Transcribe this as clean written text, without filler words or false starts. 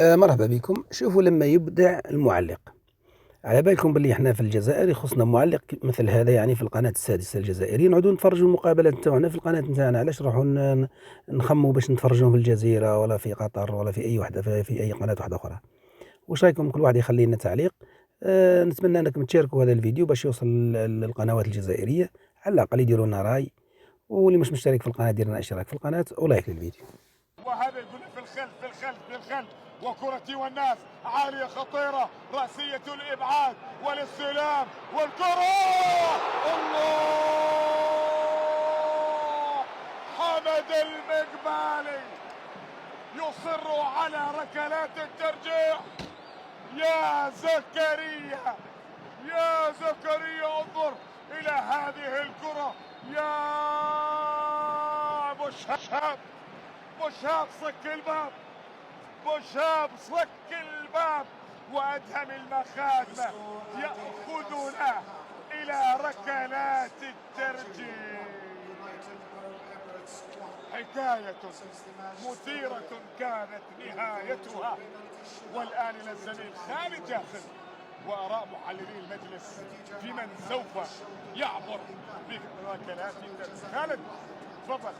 مرحبا بكم. شوفوا لما يبدع المعلق، على بالكم باللي احنا في الجزائر يخصنا معلق مثل هذا، يعني في القناة السادسة الجزائرية نعودوا نتفرجوا المقابلات نتاعنا في القناة نتاعنا. علاش نروحوا نخموا باش نتفرجوا في الجزيرة ولا في قطر ولا في أي وحدة في أي قناة واحدة أخرى؟ واش رايكم كل واحد يخلي لنا تعليق؟ نتمنى أنكم تشاركوا هذا الفيديو باش يوصل للقنوات الجزائرية، على الأقل يديروا لنا راي، واللي مش مشترك في القناة دير لنا اشتراك في القناة ولايك للفيديو. وهذا يقول في الخلف في الخلف في الخلف، وكرتي والناس عالية خطيرة رأسية الإبعاد والاستلام والكرة. الله! حمد المقبالي يصر على ركلات الترجيح. يا زكريا يا زكريا، انظر إلى هذه الكرة. يا مشهد مشاب صك الباب، مشاب صك الباب وأدهم المخادمة يأخذنا إلى ركلات الترجيح. حكاية مثيرة كانت نهايتها، والآن إلى الزميل خالد جاسم وآراء محللي المجلس في من سوف يعبر بركلات الترجيح. خالد تفضل.